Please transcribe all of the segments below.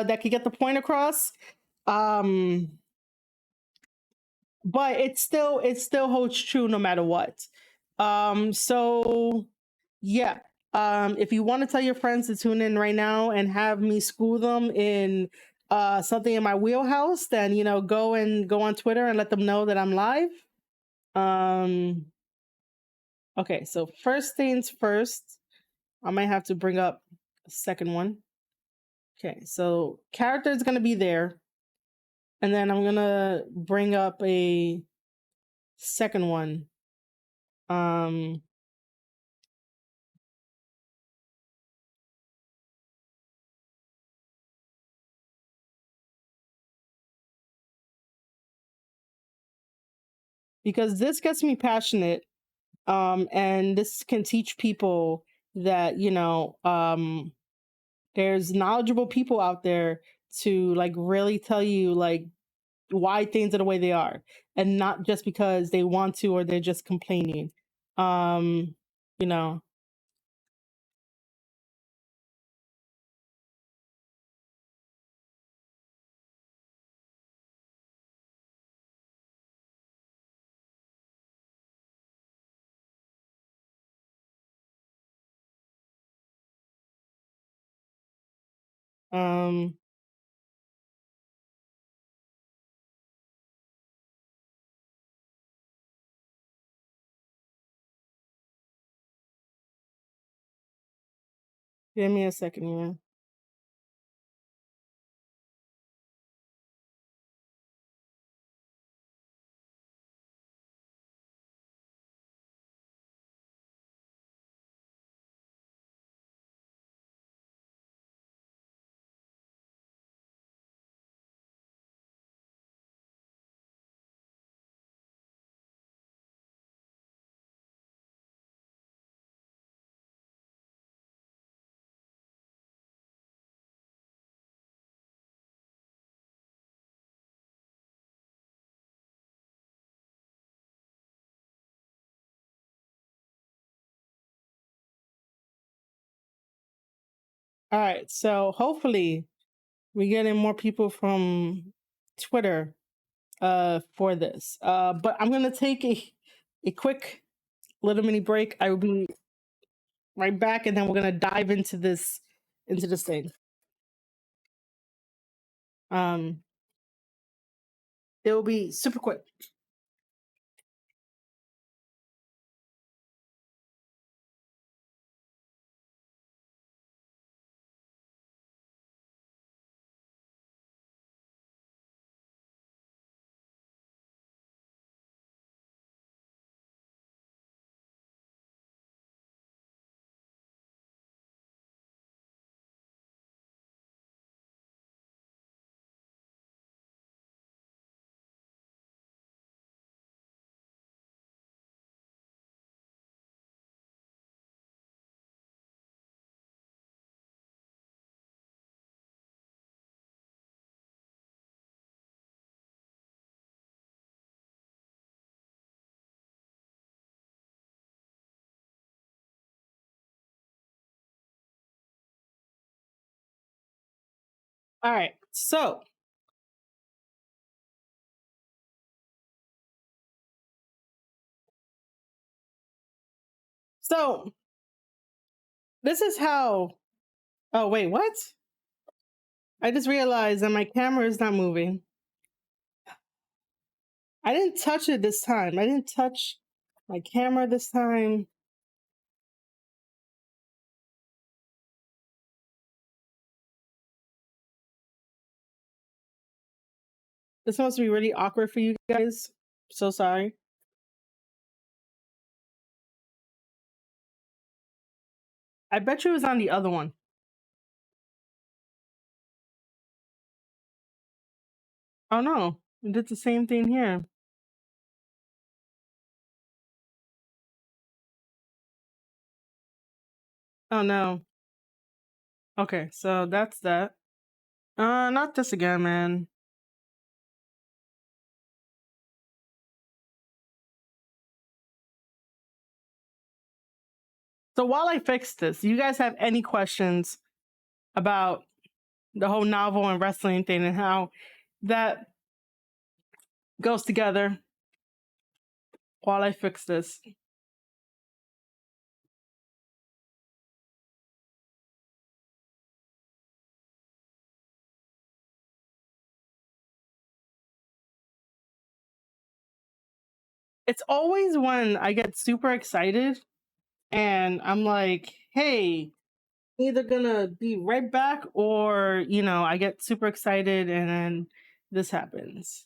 that could get the point across. Um, but it still holds true no matter what. So yeah. If you want to tell your friends to tune in right now and have me school them in something in my wheelhouse, then go on Twitter and let them know that I'm live. Um okay, so first things first, I might have to bring up a second one. Okay, so character is gonna be there, and then I'm gonna bring up a second one. Um because this gets me passionate, and this can teach people that there's knowledgeable people out there to like really tell you like why things are the way they are, and not just because they want to or they're just complaining. um you know um give me a second here. All right, so hopefully we're getting more people from Twitter for this. But I'm gonna take a quick little mini break. I will be right back, and then we're gonna dive into this thing. Um, it will be super quick. All right, so this is how. Oh wait, what? I just realized that my camera is not moving. I didn't touch it this time. I didn't touch my camera this time. This must be really awkward for you guys. So sorry. I bet you it was on the other one. Oh no, it did the same thing here. Oh no. Okay, so that's that. Not this again, man. So while I fix this, you guys have any questions about the whole novel and wrestling thing and how that goes together while I fix this. It's always when I get super excited and I'm like, hey, either gonna be right back or, I get super excited and then this happens.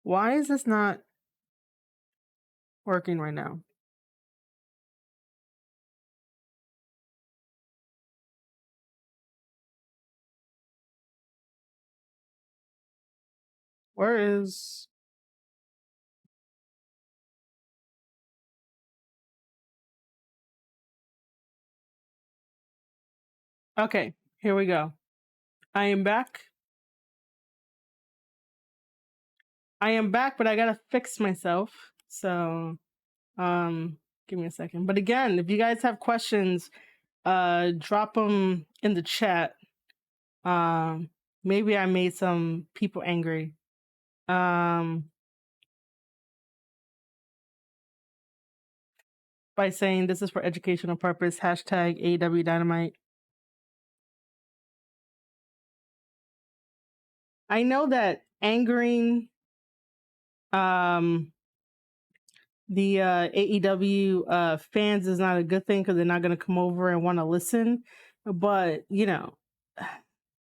Why is this not working right now? Where is. Okay, here we go. I am back. I am back, but I gotta fix myself. So, give me a second. But again, if you guys have questions, drop them in the chat. Um, maybe I made some people angry. By saying this is for educational purpose. Hashtag AW Dynamite. I know that angering the AEW fans is not a good thing because they're not going to come over and want to listen. But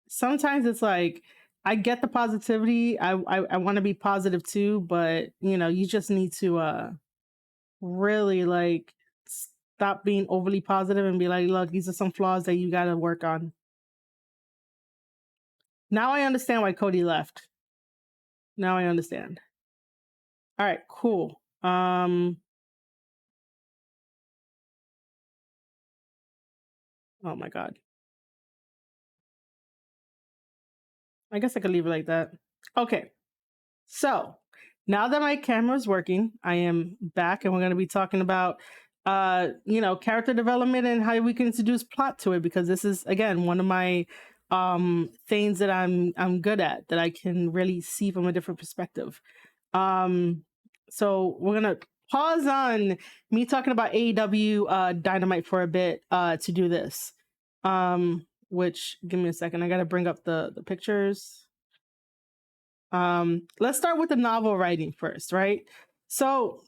sometimes it's like I get the positivity. I want to be positive too, but you just need to really like stop being overly positive and be like, look, these are some flaws that you got to work on. Now I understand why Cody left. Now I understand. All right, cool. Oh my god. I guess I could leave it like that. Okay. So, now that my camera is working, I am back and we're going to be talking about character development and how we can introduce plot to it because this is again one of my things that I'm good at that I can really see from a different perspective. So we're going to pause on me talking about AEW Dynamite for a bit to do this. Which give me a second. I got to bring up the pictures. Let's start with the novel writing first, right? So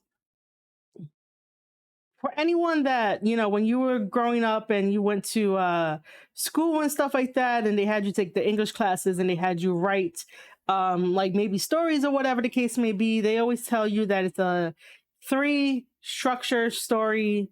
for anyone that when you were growing up and you went to school and stuff like that and they had you take the English classes and they had you write like maybe stories or whatever the case may be, they always tell you that it's a 3 structure story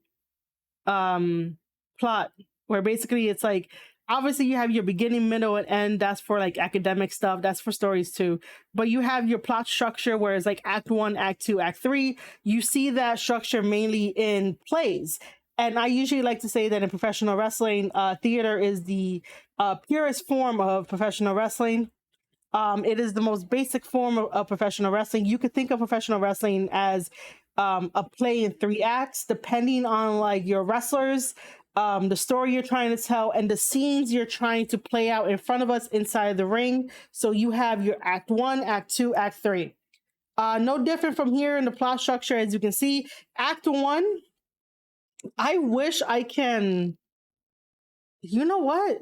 plot where basically it's like obviously you have your beginning, middle, and end. That's for like academic stuff. That's for stories too. But you have your plot structure where it's like act 1, act 2, act 3. You see that structure mainly in plays. And I usually like to say that in professional wrestling, theater is the purest form of professional wrestling. It is the most basic form of professional wrestling. You could think of professional wrestling as a play in 3 acts, depending on like your wrestlers, the story you're trying to tell, and the scenes you're trying to play out in front of us inside the ring. So you have your act 1, act 2, act 3. No different from here in the plot structure, as you can see. Act 1, I wish I can. You know what?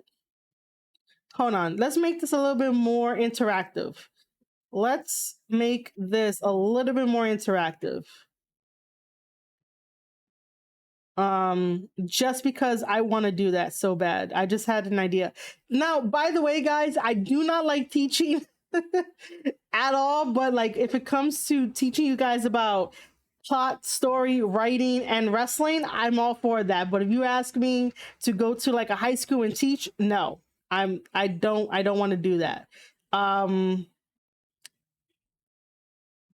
Hold on. Let's make this a little bit more interactive. Let's make this a little bit more interactive. Just because I want to do that so bad. I just had an idea. Now, by the way, guys, I do not like teaching at all, but like if it comes to teaching you guys about plot, story, writing, and wrestling, I'm all for that. But if you ask me to go to like a high school and teach, no. I don't want to do that.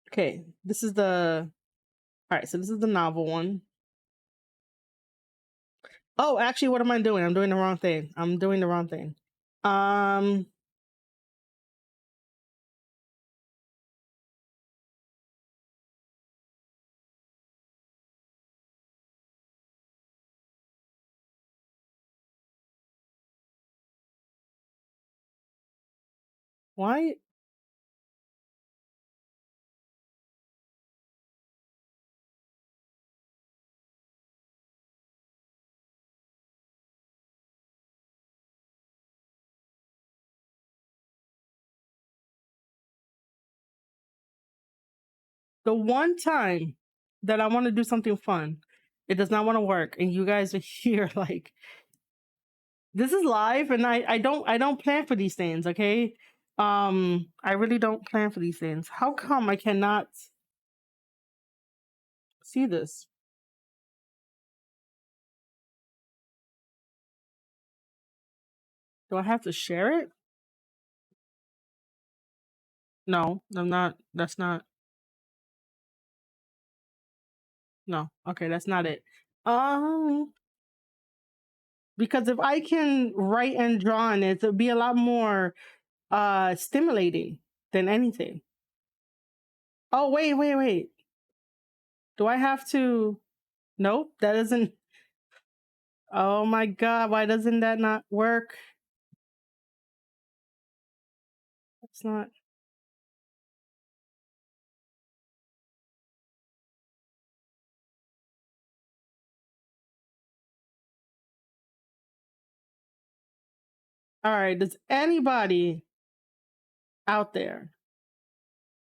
Okay, this is the all right, so this is the novel one. Oh, actually, what am I doing? I'm doing the wrong thing. I'm doing the wrong thing. Um, Why? The one time that I want to do something fun, it does not want to work, and you guys are here like this is live, and I don't plan for these things. Okay, I really don't plan for these things. How come I cannot see this? Do I have to share it? No, I'm not. That's not. No. Okay, that's not it. Um, because if I can write and draw on it, it'll be a lot more stimulating than anything. Oh wait. Do I have to? Nope, that doesn't. Oh my god, why doesn't that not work? It's not. All right, does anybody out there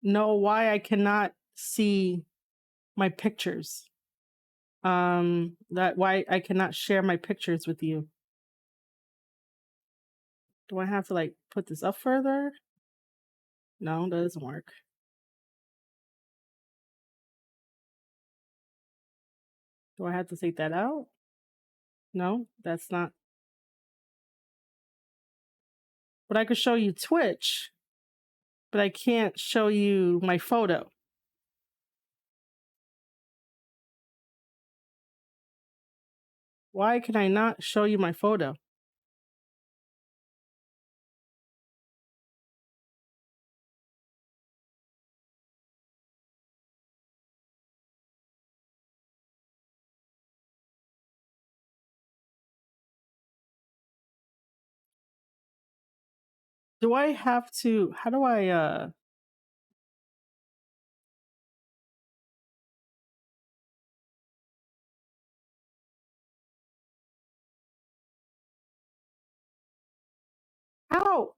know why I cannot see my pictures? That why I cannot share my pictures with you. Do I have to like put this up further? No, that doesn't work. Do I have to take that out? No, that's not. But I could show you Twitch, but I can't show you my photo. Why can I not show you my photo? Do I have to how do I how?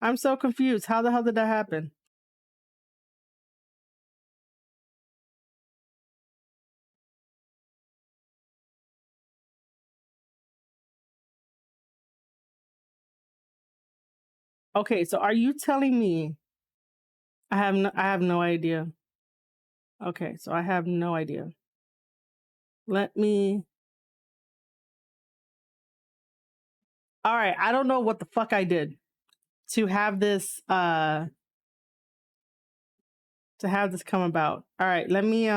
I'm so confused. How the hell did that happen? Okay, so are you telling me I have no idea. Okay, so I have no idea. Let me All right, I don't know what the fuck I did to have this come about. All right, let me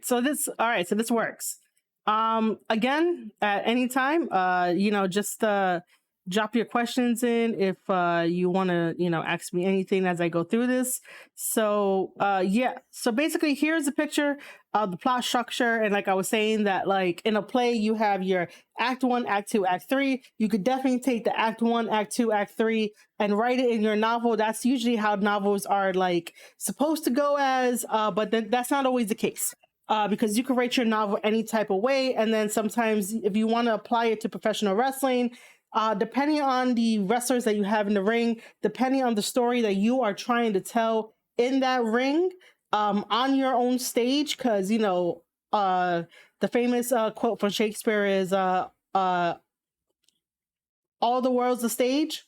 so this works. Again, at any time, just drop your questions in if you want to, ask me anything as I go through this. So yeah, so basically here's a picture of the plot structure, and like I was saying that like in a play you have your act 1, act 2, act 3. You could definitely take the act 1, act 2, act 3 and write it in your novel. That's usually how novels are like supposed to go as but that's not always the case. Because you can write your novel any type of way, and then sometimes if you want to apply it to professional wrestling, depending on the wrestlers that you have in the ring, depending on the story that you are trying to tell in that ring, on your own stage, because the famous quote from Shakespeare is all the world's a stage.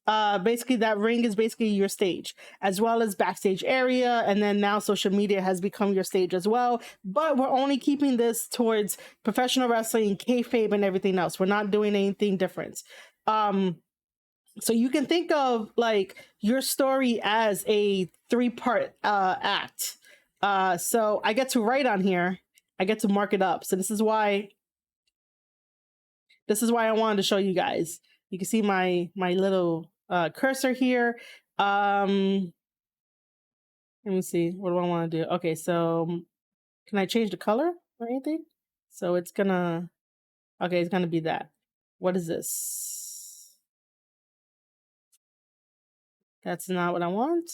Basically that ring is basically your stage, as well as backstage area, and then now social media has become your stage as well. But we're only keeping this towards professional wrestling, kayfabe, and everything else. We're not doing anything different. So you can think of like your story as a 3-part act. So I get to write on here, I get to mark it up. So this is why This is why I wanted to show you guys. You can see my little cursor here. Let me see. What do I want to do? Okay, so can I change the color or anything? So it's gonna. Okay, it's gonna be that. What is this? That's not what I want.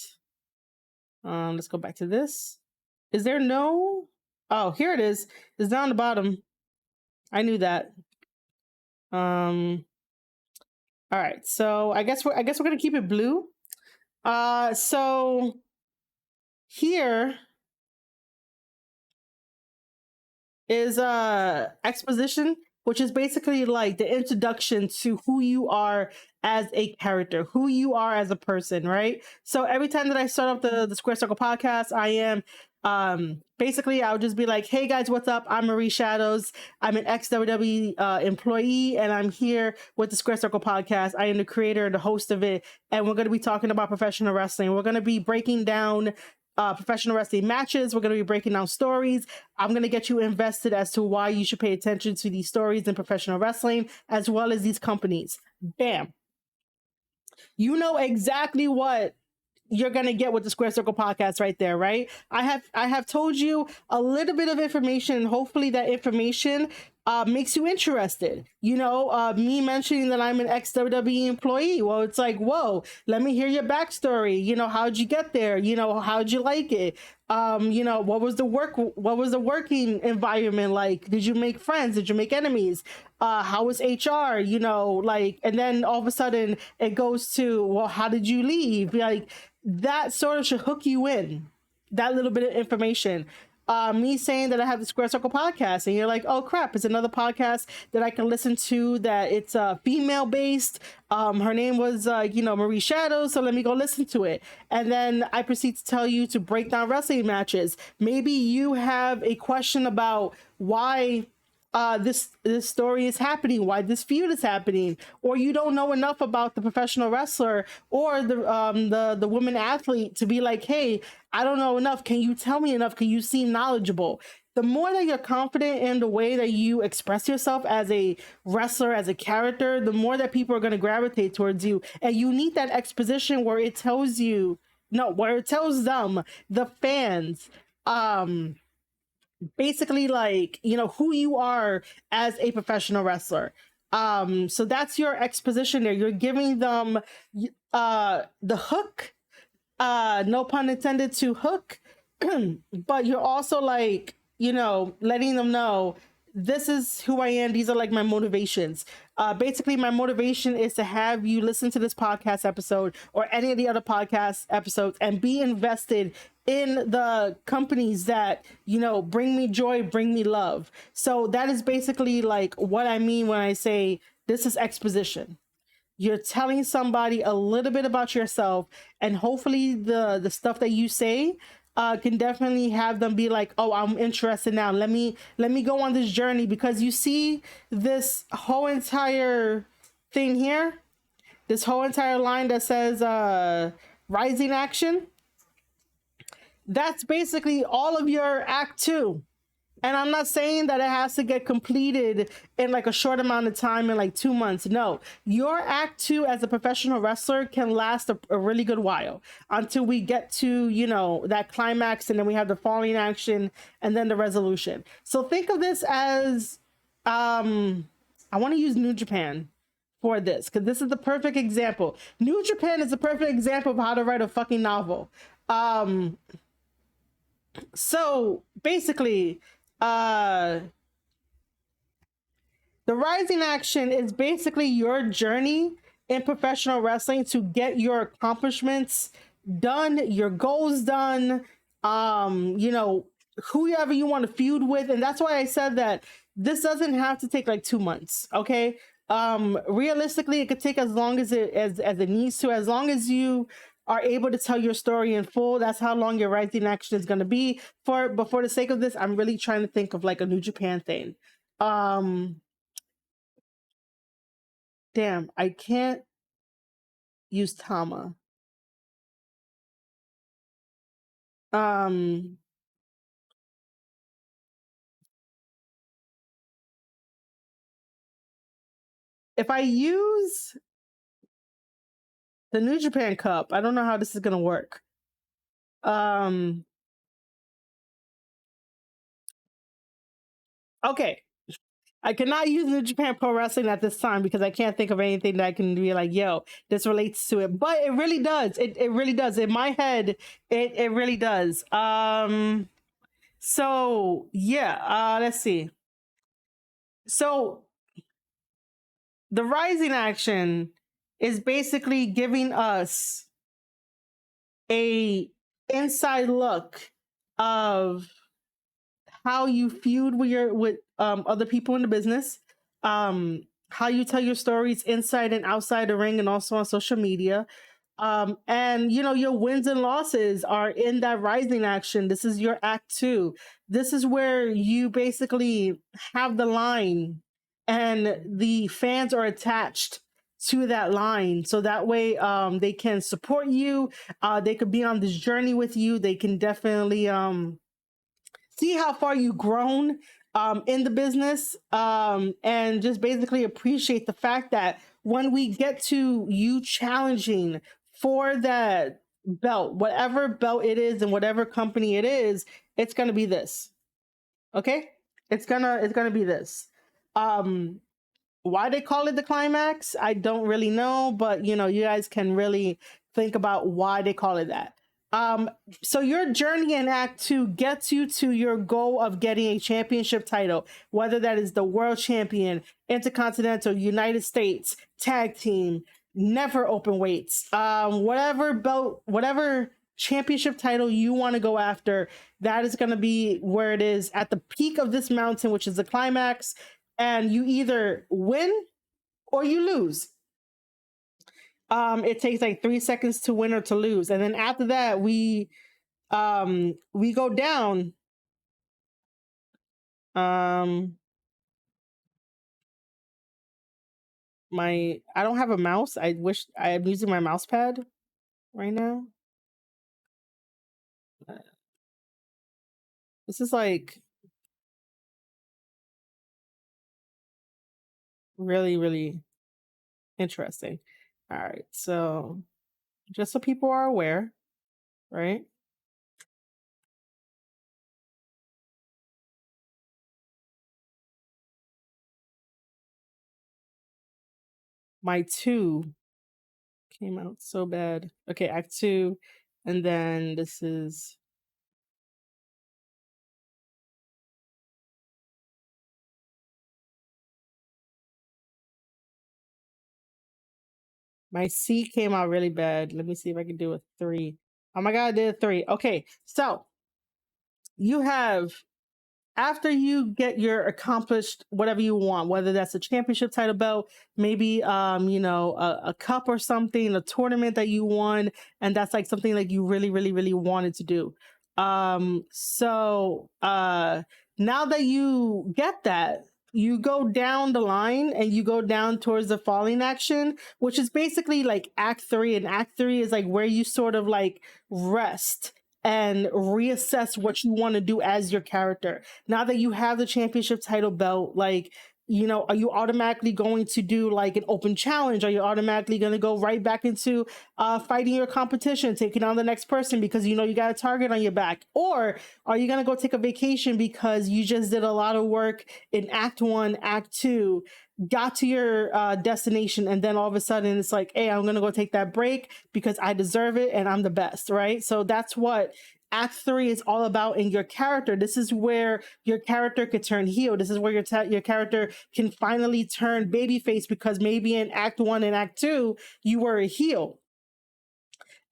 Let's go back to this. Is there no? Oh, here it is. It's down the bottom. I knew that. All right. So I guess we're gonna keep it blue. So here is exposition, which is basically like the introduction to who you are as a character, who you are as a person, right? So every time that I start up the Square Circle podcast, I am basically I'll just be like, hey guys, what's up? I'm Marie Shadows. I'm an ex WWE employee, and I'm here with the Square Circle podcast. I am the creator and the host of it, and we're going to be talking about professional wrestling. We're going to be breaking down professional wrestling matches. We're going to be breaking down stories. I'm going to get you invested as to why you should pay attention to these stories in professional wrestling, as well as these companies. Bam. You know exactly what you're gonna get with the Square Circle podcast right there, right? I have told you a little bit of information, and hopefully that information makes you interested. You know, me mentioning that I'm an ex WWE employee. Well, it's like, whoa, let me hear your backstory. You know, how'd you get there? You know, how'd you like it? You know, what was the working environment like? Did you make friends? Did you make enemies? How was HR? You know, like, and then all of a sudden it goes to, well, how did you leave? Like, that sort of should hook you in, that little bit of information. Me saying that I have the Square Circle podcast, and you're like, oh crap, it's another podcast that I can listen to, that it's female based. Her name was Marie Shadows, so let me go listen to it. And then I proceed to tell you to break down wrestling matches. Maybe you have a question about why this story is happening, why this feud is happening, or you don't know enough about the professional wrestler or the woman athlete to be like, hey, I don't know enough. Can you tell me enough? Can you seem knowledgeable? The more that you're confident in the way that you express yourself as a wrestler, as a character, the more that people are going to gravitate towards you. And you need that exposition where it tells you, no, where it tells them, the fans, basically, like, you know, who you are as a professional wrestler. So that's your exposition there. You're giving them the hook, no pun intended, to hook, but you're also, like, you know, letting them know, this is who I am. These are like my motivations. Basically, my motivation is to have you listen to this podcast episode or any of the other podcast episodes and be invested in the companies that, you know, bring me joy, bring me love. So that is basically like what I mean when I say this is exposition. You're telling somebody a little bit about yourself, and hopefully the stuff that you say can definitely have them be like, oh, I'm interested now. Let me go on this journey. Because you see this whole entire thing here, this whole entire line that says rising action. That's basically all of your act 2. And I'm not saying that it has to get completed in like a short amount of time, in like 2 months. No, your act 2 as a professional wrestler can last a really good while, until we get to, you know, that climax, and then we have the falling action and then the resolution. So think of this as, I want to use New Japan for this, because this is the perfect example. New Japan is the perfect example of how to write a fucking novel. So basically, the rising action is basically your journey in professional wrestling to get your accomplishments done, your goals done, you know, whoever you want to feud with. And that's why I said that this doesn't have to take like 2 months. Okay. Realistically, it could take as long as it needs to, as long as you are able to tell your story in full. That's how long your rising action is going to be. But for the sake of this, I'm really trying to think of like a New Japan thing. Damn, I can't use Tama. Um, if I use the New Japan Cup, I don't know how this is gonna work. Okay. I cannot use New Japan Pro Wrestling at this time because I can't think of anything that I can be like, yo, this relates to it. But it really does. It really does. In my head, it really does. So yeah, let's see. So the Rising action is basically giving us a inside look of how you feud with other people in the business, how you tell your stories inside and outside the ring, and also on social media. And you know, your wins and losses are in that Rising action. This is your act two. This is where you basically have the line, and the fans are attached to that line, so that way they can support you. They could be on this journey with you. They can definitely see how far you've grown in the business, and just basically appreciate the fact that when we get to you challenging for that belt, whatever belt it is and whatever company it is, it's gonna be this. Okay, it's gonna be this. Why they call it the climax, I don't really know, but you know, you guys can really think about why they call it that. Um, so your journey in Act Two gets you to your goal of getting a championship title, whether that is the World Champion, Intercontinental, United States, Tag Team, never open weights, whatever belt, whatever championship title you want to go after, that is going to be where it is at the peak of this mountain, which is the climax, and you either win or you lose. It takes like 3 seconds to win or to lose, and then after that we go down. I don't have a mouse. I wish I am using my mouse pad right now. This is like really, really interesting. All right, so just so people are aware, right? My two came out so bad. Okay, Act Two, and then this is my C came out really bad. Let me see if I can do a 3. Oh my god, I did a 3. Okay, so you have, after you get your accomplished whatever you want, whether that's a championship title belt, maybe you know, a cup or something, a tournament that you won, and that's like something like you really, really, really wanted to do. So now that you get that, you go down the line and you go down towards the falling action, which is basically like Act Three, and Act Three is like where you sort of like rest and reassess what you want to do as your character. Now that you have the championship title belt, like, you know, are you automatically going to do like an open challenge? Are you automatically going to go right back into fighting your competition, taking on the next person because you know you got a target on your back? Or are you going to go take a vacation because you just did a lot of work in Act One, Act Two, got to your destination, and then all of a sudden it's like, hey, I'm going to go take that break because I deserve it and I'm the best, right? So that's what Act Three is all about in your character. This is where your character could turn heel. This is where your character can finally turn babyface, because maybe in Act One and Act Two you were a heel,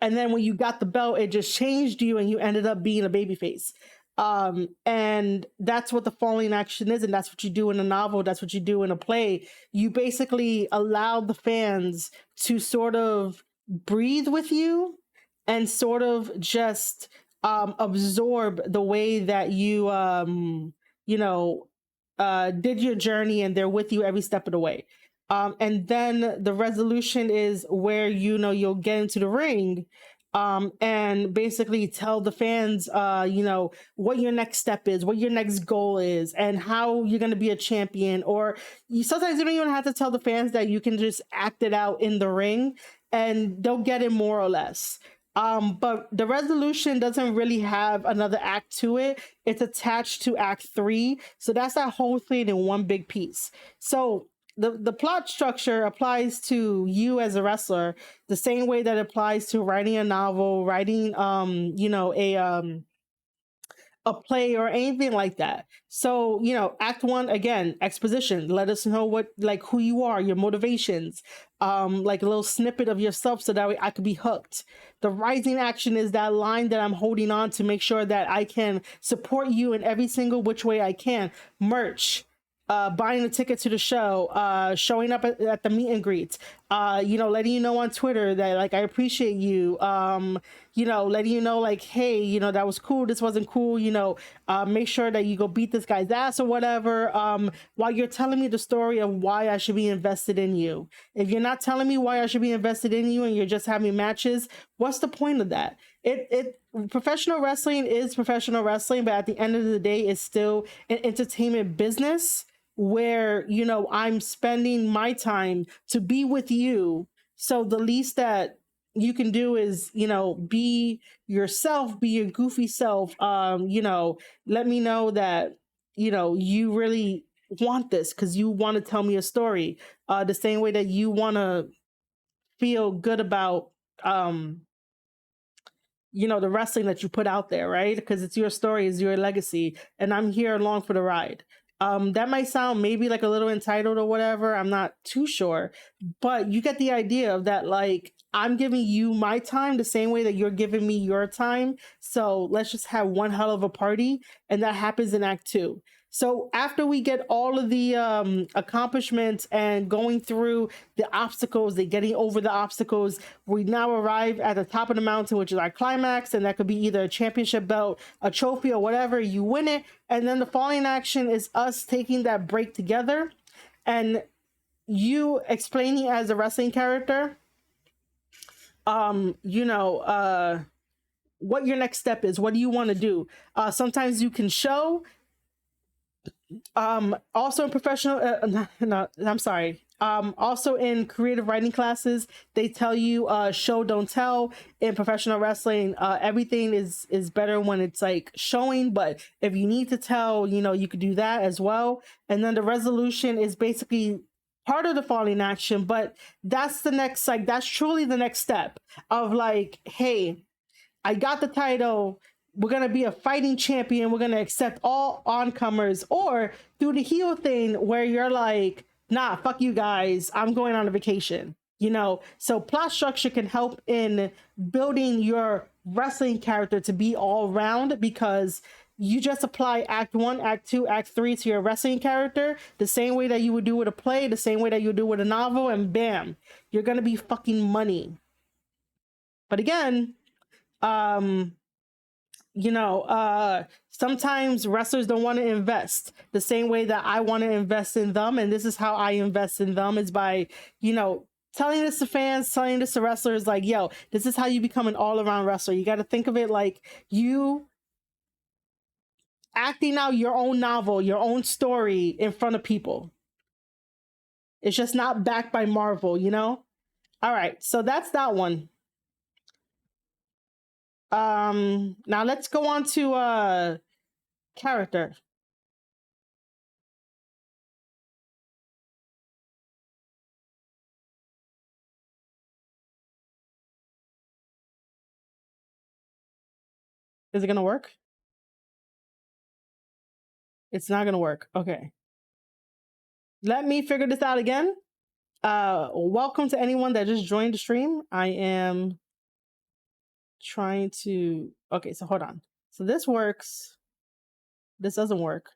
and then when you got the belt, it just changed you, and you ended up being a babyface. And that's what the falling action is, and that's what you do in a novel. That's what you do in a play. You basically allow the fans to sort of breathe with you and sort of just absorb the way that you you know, did your journey, and they're with you every step of the way. And then the resolution is where, you know, you'll get into the ring, and basically tell the fans, what your next step is, what your next goal is, and how you're going to be a champion. Or sometimes you don't even have to tell the fans that. You can just act it out in the ring and they'll get it more or less. But the resolution doesn't really have another act to it. It's attached to act three. So that's that whole thing in one big piece. So the plot structure applies to you as a wrestler the same way that applies to writing a novel, writing a play or anything like that. So, act one, again, exposition. Let us know who you are, your motivations, like a little snippet of yourself so that way I could be hooked. The rising action is that line that I'm holding on to make sure that I can support you in every single which way I can. Merch, buying a ticket to the show, showing up at the meet and greets, letting you know on Twitter that I appreciate you, letting you know hey, that was cool, this wasn't cool, make sure that you go beat this guy's ass or whatever, while you're telling me the story of why I should be invested in you. If you're not telling me why I should be invested in you and you're just having matches, what's the point of that? Professional wrestling is professional wrestling, but at the end of the day, it's still an entertainment business where I'm spending my time to be with you. So the least that you can do is be yourself, be your goofy self. Let me know that you really want this because you want to tell me a story, the same way that you want to feel good about the wrestling that you put out there, right? Because it's your story, it's your legacy, and I'm here along for the ride. That might sound maybe like a little entitled or whatever, I'm not too sure, but you get the idea of that. I'm giving you my time the same way that you're giving me your time, so let's just have one hell of a party. And that happens in act two. So after we get all of the accomplishments and going through the obstacles, they getting over the obstacles, we now arrive at the top of the mountain, which is our climax, and that could be either a championship belt, a trophy, or whatever. You win it, and then the falling action is us taking that break together, and you explaining as a wrestling character, what your next step is. What do you want to do? Sometimes you can show. Also in professional, no, I'm sorry. Also in creative writing classes, they tell you show don't tell. In professional wrestling, everything is better when it's showing, but if you need to tell, you could do that as well. And then the resolution is basically part of the falling action, but that's the next, that's truly the next step of hey, I got the title. We're going to be a fighting champion. We're going to accept all oncomers. Or do the heel thing where you're nah, fuck you guys. I'm going on a vacation. So plot structure can help in building your wrestling character to be all round, because you just apply act one, act two, act three to your wrestling character the same way that you would do with a play, the same way that you would do with a novel, and bam, you're going to be fucking money. But again, sometimes wrestlers don't want to invest the same way that I want to invest in them. And this is how I invest in them, is by, telling this to fans, telling this to wrestlers, yo, this is how you become an all-around wrestler. You got to think of it like you acting out your own novel, your own story in front of people. It's just not backed by Marvel, All right, so that's that one. Now let's go on to character. Is it gonna work? It's not gonna work. Okay. Let me figure this out again. Welcome to anyone that just joined the stream. I am trying to. Okay, so hold on. So this works. This doesn't work.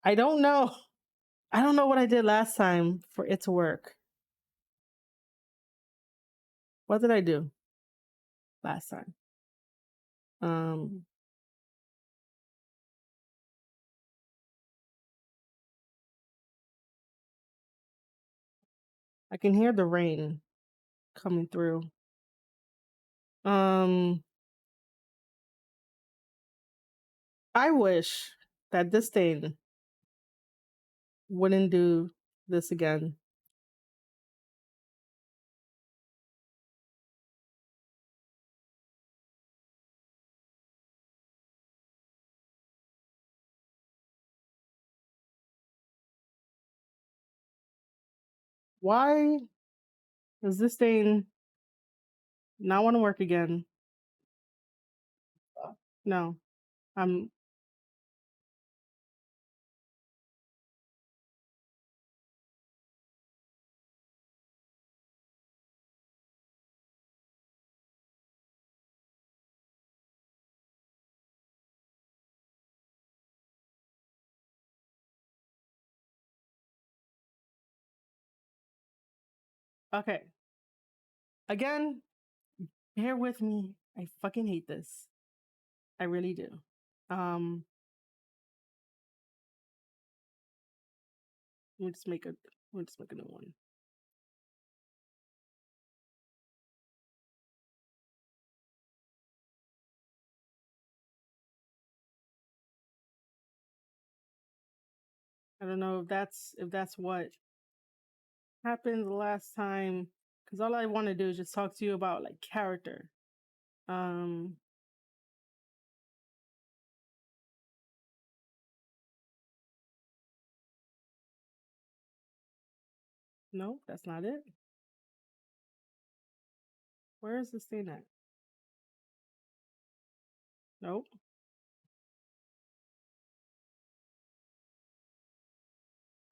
I don't know. I don't know what I did last time for it to work. What did I do last time? I can hear the rain coming through. Um, I wish that this thing wouldn't do this again. Why does this thing not want to work again? No, I'm okay. Again, bear with me. I fucking hate this. I really do. Um, let me just make a let me just make a new one. I don't know if that's what happened the last time, because all I want to do is just talk to you about like character. Um, no, that's not it. Where is this thing at? Nope.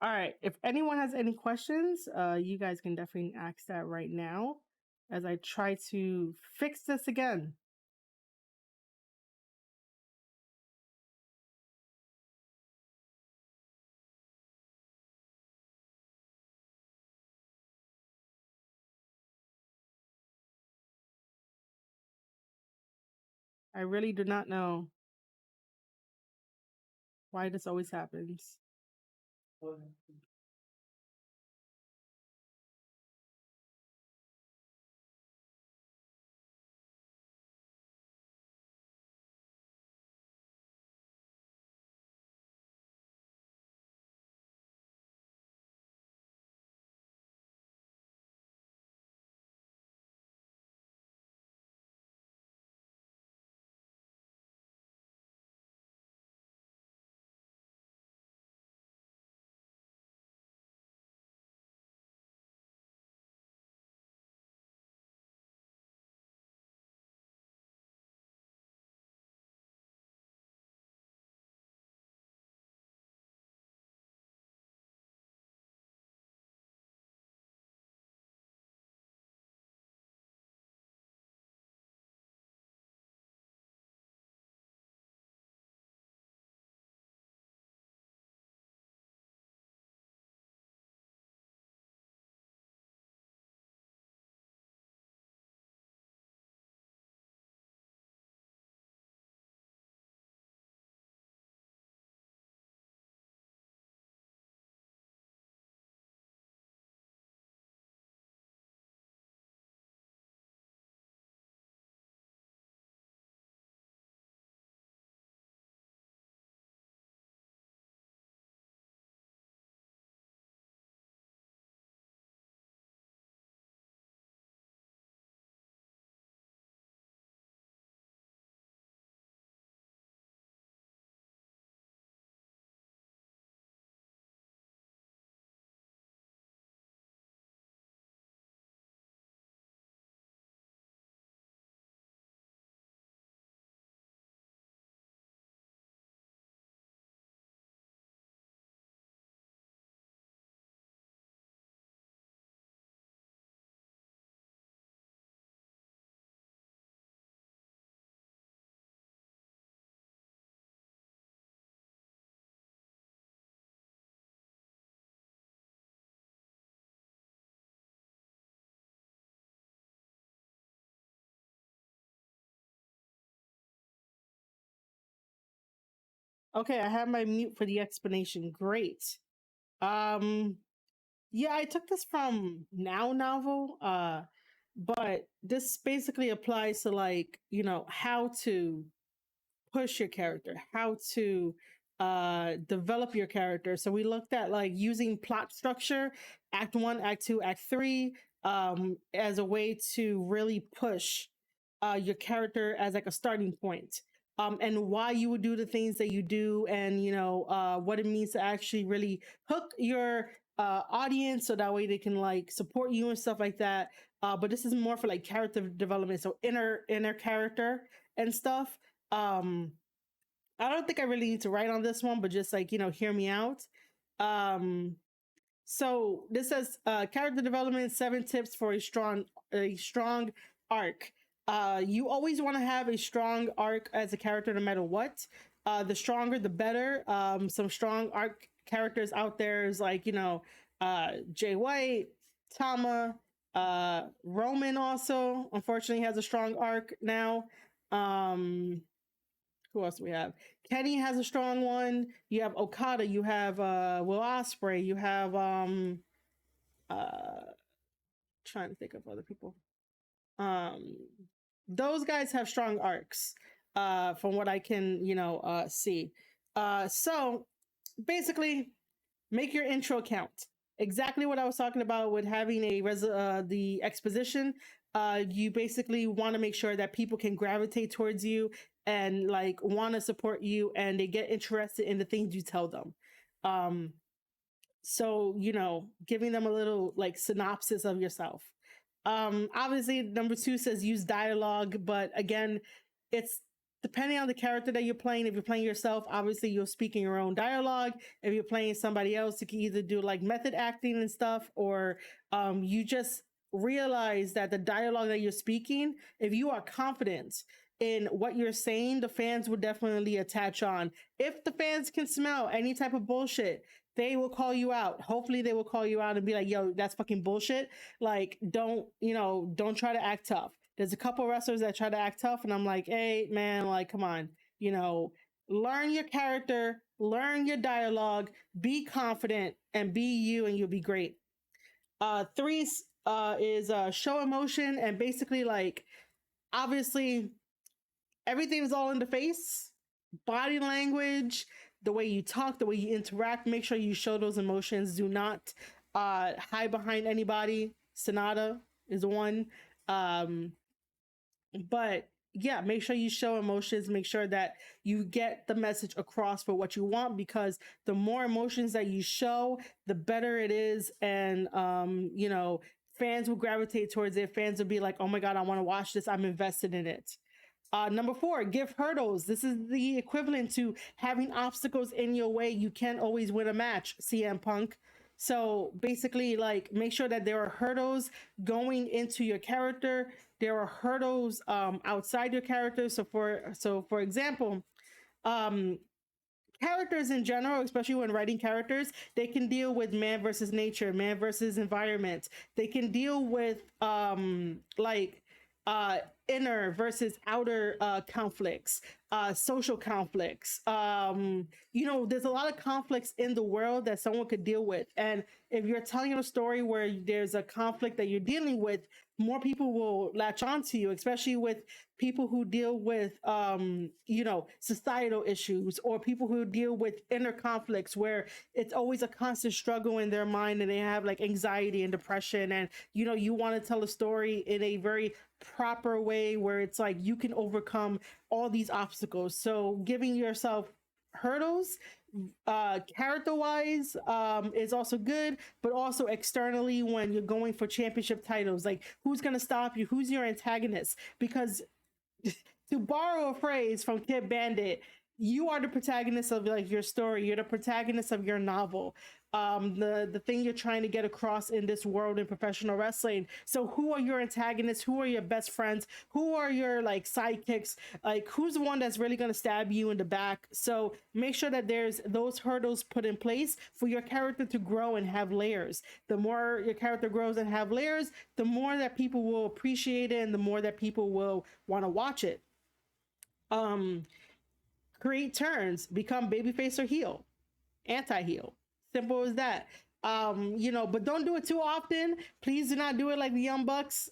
All right. If anyone has any questions, you guys can definitely ask that right now as I try to fix this again. I really do not know why this always happens. Okay, I have my mute for the explanation. Great. Um, yeah, I took this from Now Novel. but this basically applies to like, how to push your character, how to develop your character. So we looked at like using plot structure, act 1, act 2, act 3, as a way to really push your character as like a starting point. And why you would do the things that you do, and what it means to actually really hook your audience, so that way they can like support you and stuff like that. But this is more for like character development, so inner character and stuff. I don't think I really need to write on this one, but just like, hear me out. So this says character development, 7 tips for a strong arc. You always want to have a strong arc as a character no matter what. The stronger the better. Some strong arc characters out there is like, Jay White, Tama, Roman also unfortunately has a strong arc now. Who else do we have? Kenny has a strong one. You have Okada. You have Will Ospreay. You have trying to think of other people. Those guys have strong arcs, from what I can see. So basically, make your intro count. Exactly what I was talking about with having the exposition. You basically want to make sure that people can gravitate towards you and like want to support you, and they get interested in the things you tell them. So giving them a little like synopsis of yourself. Obviously number 2 says use dialogue, but again, it's depending on the character that you're playing. If you're playing yourself, obviously you're speaking your own dialogue. If you're playing somebody else, you can either do like method acting and stuff, or you just realize that the dialogue that you're speaking, if you are confident in what you're saying, the fans will definitely attach on. If the fans can smell any type of bullshit, they will call you out. Hopefully they will call you out and be like, yo, that's fucking bullshit. Like, don't try to act tough. There's a couple wrestlers that try to act tough, and I'm like, hey man, like, come on, learn your character, learn your dialogue, be confident, and be you, and you'll be great. 3 is show emotion, and basically like, obviously everything is all in the face, body language, the way you talk, the way you interact. Make sure you show those emotions. Do not hide behind anybody. Sonata is one. But yeah, make sure you show emotions. Make sure that you get the message across for what you want, because the more emotions that you show, the better it is. And fans will gravitate towards it. Fans will be like, oh my God, I want to watch this. I'm invested in it. Number 4, give hurdles. This is the equivalent to having obstacles in your way. You can't always win a match, CM Punk. So basically, like, make sure that there are hurdles going into your character. There are hurdles outside your character. So for example, characters in general, especially when writing characters, they can deal with man versus nature, man versus environment. They can deal with inner versus outer conflicts, social conflicts. There's a lot of conflicts in the world that someone could deal with. And if you're telling a story where there's a conflict that you're dealing with, more people will latch onto you, especially with people who deal with, societal issues, or people who deal with inner conflicts where it's always a constant struggle in their mind, and they have like anxiety and depression. And, you want to tell a story in a very proper way where it's like you can overcome all these obstacles. So giving yourself hurdles, character wise, is also good, but also externally when you're going for championship titles, like who's going to stop you? Who's your antagonist? Because to borrow a phrase from Kid Bandit, you are the protagonist of like your story. You're the protagonist of your novel. The thing you're trying to get across in this world in professional wrestling. So who are your antagonists? Who are your best friends? Who are your like sidekicks? Like who's the one that's really going to stab you in the back? So make sure that there's those hurdles put in place for your character to grow and have layers. The more your character grows and have layers, the more that people will appreciate it, and the more that people will want to watch it. Create turns, become babyface or heel, anti-heel. Simple as that. But don't do it too often. Please do not do it like the Young Bucks.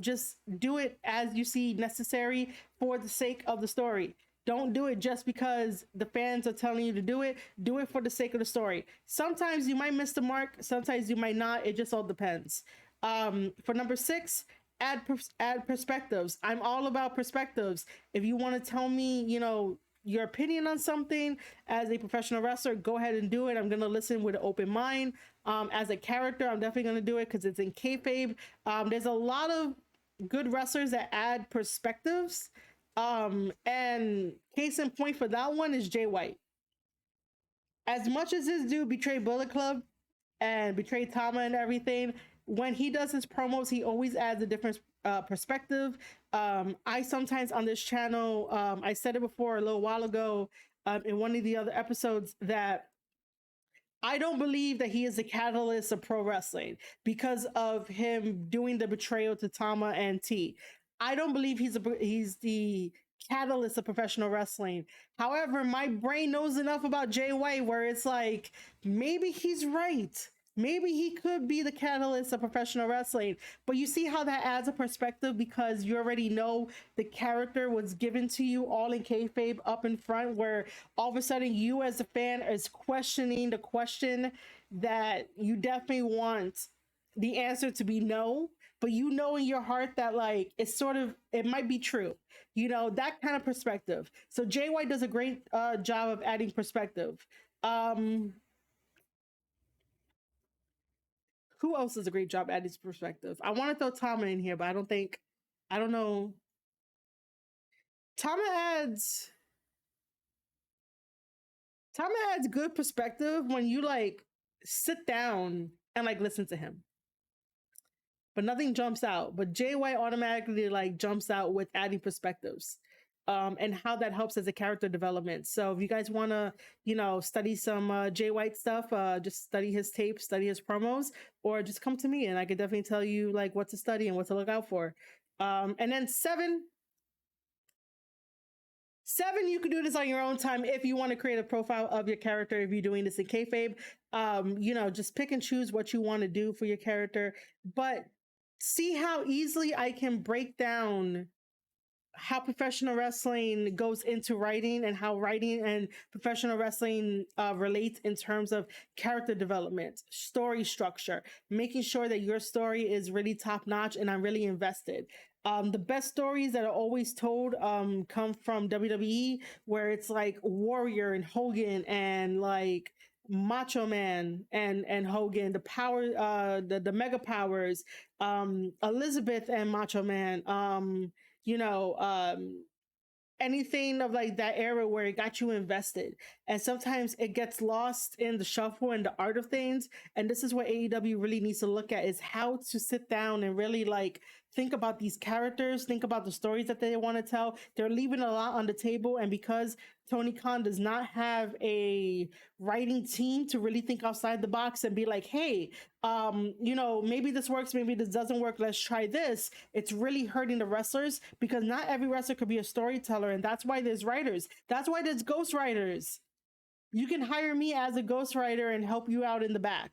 Just do it as you see necessary for the sake of the story. Don't do it just because the fans are telling you to do it. Do it for the sake of the story. Sometimes you might miss the mark, sometimes you might not. It just all depends. For number 6, add perspectives. I'm all about perspectives. If you want to tell me, your opinion on something as a professional wrestler, go ahead and do it. I'm gonna listen with an open mind. As a character, I'm definitely gonna do it because it's in kayfabe. There's a lot of good wrestlers that add perspectives. And case in point for that one is Jay White. As much as this dude betrayed Bullet Club and betrayed Tama and everything, when he does his promos, he always adds a different perspective. I sometimes on this channel, I said it before a little while ago in one of the other episodes, that I don't believe that he is the catalyst of pro wrestling because of him doing the betrayal to Tama and T. I don't believe he's the catalyst of professional wrestling. However, my brain knows enough about Jay White where it's like, maybe he's right. Maybe he could be the catalyst of professional wrestling. But you see how that adds a perspective because you already know the character was given to you all in kayfabe up in front, where all of a sudden you as a fan is questioning the question that you definitely want the answer to be no, but you know in your heart that like it might be true, that kind of perspective. So Jay White does a great job of adding perspective. Who else does a great job adding perspective? I want to throw Tama in here, but I don't know. Tama adds good perspective when you like sit down and like listen to him. But nothing jumps out. But Jay White automatically like jumps out with adding perspectives. And how that helps as a character development. So if you guys want to, study some Jay White stuff, just study his tapes, study his promos, or just come to me and I could definitely tell you like what to study and what to look out for. And then 7, you can do this on your own time if you want to create a profile of your character. If you're doing this in kayfabe, just pick and choose what you want to do for your character. But see how easily I can break down how professional wrestling goes into writing and how writing and professional wrestling relates in terms of character development, story structure, making sure that your story is really top notch and I'm really invested. The best stories that are always told come from WWE, where it's like Warrior and Hogan and like Macho Man and Hogan, the power, the mega powers, Elizabeth and Macho Man, anything of like that era where it got you invested. And sometimes it gets lost in the shuffle and the art of things. And this is what AEW really needs to look at, is how to sit down and really like think about these characters, think about the stories that they want to tell. They're leaving a lot on the table. And because Tony Khan does not have a writing team to really think outside the box and be like, hey, maybe this works, maybe this doesn't work, let's try this. It's really hurting the wrestlers because not every wrestler could be a storyteller. And that's why there's writers. That's why there's ghostwriters. You can hire me as a ghostwriter and help you out in the back.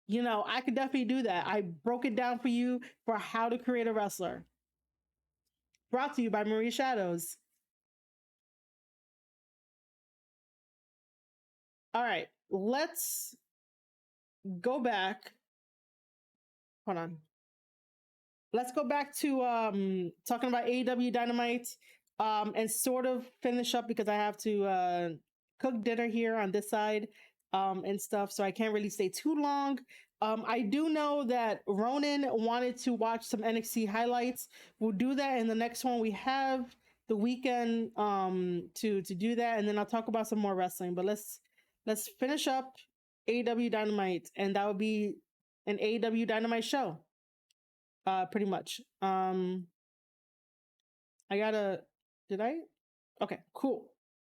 I could definitely do that. I broke it down for you for how to create a wrestler. Brought to you by Marie Shadows. All right, let's go back. Hold on. Let's go back to talking about AEW Dynamite and sort of finish up because I have to cook dinner here on this side and stuff, so I can't really stay too long. I do know that Ronan wanted to watch some NXT highlights. We'll do that in the next one. We have the weekend to do that, and then I'll talk about some more wrestling. But let's finish up AEW Dynamite, and that would be an AEW Dynamite show. Pretty much. Did I? Okay, cool.